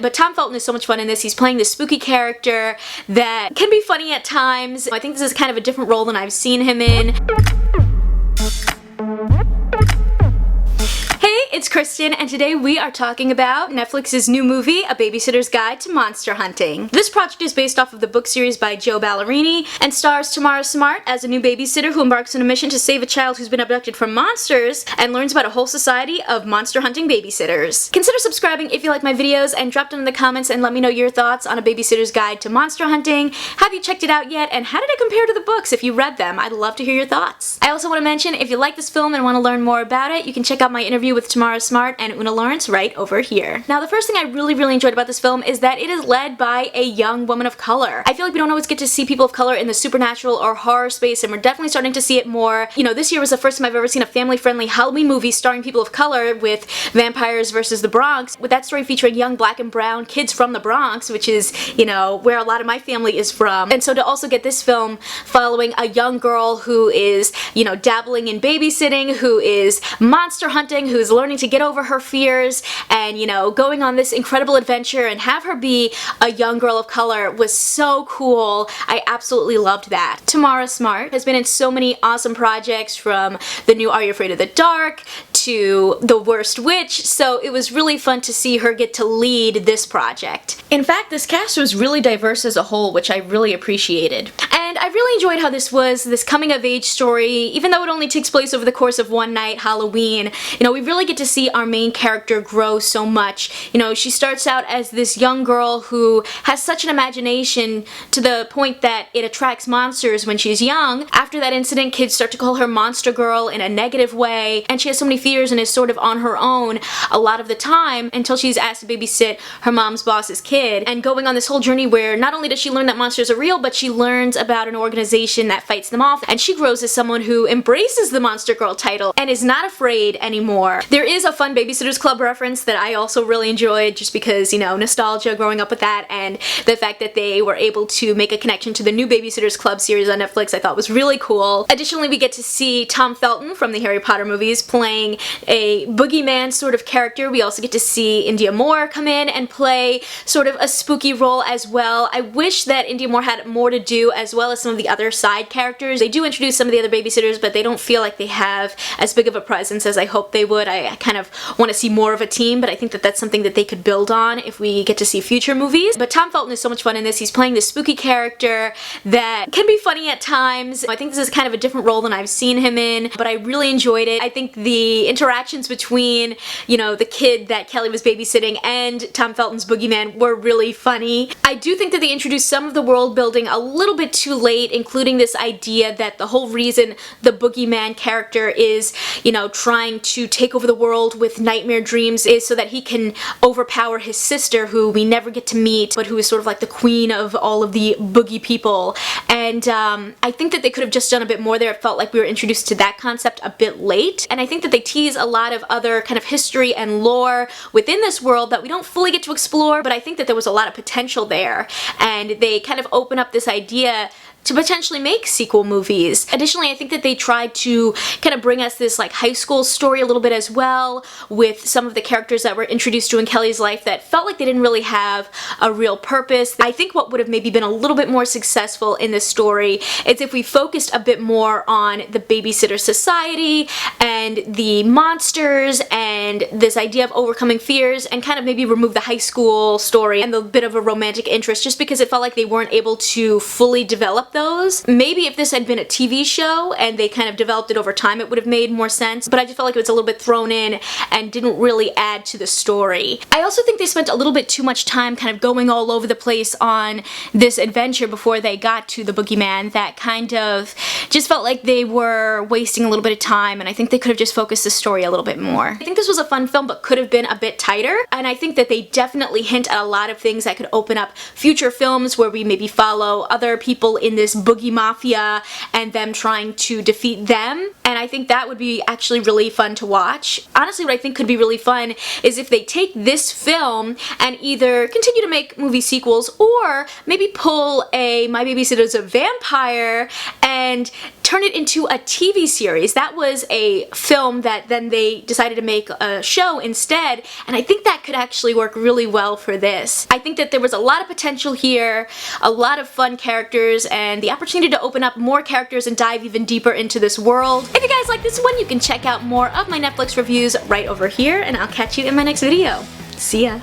But Tom Felton is so much fun in this. He's playing this spooky character that can be funny at times. I think this is kind of a different role than I've seen him in. It's Kristen, and today we are talking about Netflix's new movie, A Babysitter's Guide to Monster Hunting. This project is based off of the book series by Joe Ballerini and stars Tamara as a new babysitter who embarks on a mission to save a child who's been abducted from monsters and learns about a whole society of monster hunting babysitters. Consider subscribing if you like my videos and drop down in the comments and let me know your thoughts on A Babysitter's Guide to Monster Hunting. Have you checked it out yet, and how did it compare to the books if you read them? I'd love to hear your thoughts. I also want to mention, if you like this film and want to learn more about it, you can check out my interview with Tamara and Una Lawrence right over here. Now, the first thing I really enjoyed about this film is that it is led by a young woman of color. I feel like we don't always get to see people of color in the supernatural or horror space, and we're definitely starting to see it more. You know, this year was the first time I've ever seen a family-friendly Halloween movie starring people of color with Vampires versus the Bronx, with that story featuring young black and brown kids from the Bronx, which is, you know, where a lot of my family is from. And so to also get this film following a young girl who is, you know, dabbling in babysitting, who is monster hunting, who's learning to get over her fears and, you know, going on this incredible adventure, and have her be a young girl of color was so cool. I absolutely loved that. Tamara has been in so many awesome projects, from the new Are You Afraid of the Dark to The Worst Witch, so it was really fun to see her get to lead this project. In fact, this cast was really diverse as a whole, which I really appreciated. And I really enjoyed how this was this coming-of-age story, even though it only takes place over the course of one night, Halloween. You know, we really get to see our main character grow so much. You know, she starts out as this young girl who has such an imagination to the point that it attracts monsters when she's young. After that incident, kids start to call her Monster Girl in a negative way, and she has so many fears and is sort of on her own a lot of the time until she's asked to babysit her mom's boss's kid, and going on this whole journey where not only does she learn that monsters are real, but she learns about an organization that fights them off, and she grows as someone who embraces the Monster Girl title and is not afraid anymore. There is a fun Babysitter's Club reference that I also really enjoyed, just because, you know, nostalgia growing up with that, and the fact that they were able to make a connection to the new Babysitter's Club series on Netflix I thought was really cool. Additionally, we get to see Tom Felton from the Harry Potter movies playing a boogeyman sort of character. We also get to see India Moore come in and play sort of a spooky role as well. I wish that India Moore had more to do, as well as some of the other side characters. They do introduce some of the other babysitters, but they don't feel like they have as big of a presence as I hope they would. I kind of want to see more of a team, but I think that that's something that they could build on if we get to see future movies. But Tom Felton is so much fun in this. He's playing this spooky character that can be funny at times. I think this is kind of a different role than I've seen him in, but I really enjoyed it. I think the interactions between, you know, the kid that Kelly was babysitting and Tom Felton's boogeyman were really funny. I do think that they introduced some of the world building a little bit too late, including this idea that the whole reason the boogeyman character is, you know, trying to take over the world with nightmare dreams is so that he can overpower his sister, who we never get to meet, but who is sort of like the queen of all of the boogie people. And I think that they could have just done a bit more there. It felt like we were introduced to that concept a bit late. And I think that they tease a lot of other kind of history and lore within this world that we don't fully get to explore, but I think that there was a lot of potential there. And they kind of open up this idea to potentially make sequel movies. Additionally, I think that they tried to kind of bring us this like high school story a little bit as well, with some of the characters that were introduced to in Kelly's life that felt like they didn't really have a real purpose. I think what would have maybe been a little bit more successful in this story is if we focused a bit more on the babysitter society and the monsters and this idea of overcoming fears, and kind of maybe remove the high school story and the bit of a romantic interest, just because it felt like they weren't able to fully develop those. Maybe if this had been a TV show and they kind of developed it over time, it would have made more sense, but I just felt like it was a little bit thrown in and didn't really add to the story. I also think they spent a little bit too much time kind of going all over the place on this adventure before they got to the boogeyman. That kind of just felt like they were wasting a little bit of time, and I think they could have just focused the story a little bit more. I think this was a fun film, but could have been a bit tighter, and I think that they definitely hint at a lot of things that could open up future films where we maybe follow other people in this boogie mafia and them trying to defeat them, and I think that would be actually really fun to watch. Honestly, what I think could be really fun is if they take this film and either continue to make movie sequels, or maybe pull a My Babysitter's a Vampire and turn it into a TV series. That was a film that then they decided to make a show instead, and I think that could actually work really well for this. I think that there was a lot of potential here, a lot of fun characters, and the opportunity to open up more characters and dive even deeper into this world. If you guys like this one, you can check out more of my Netflix reviews right over here, and I'll catch you in my next video. See ya!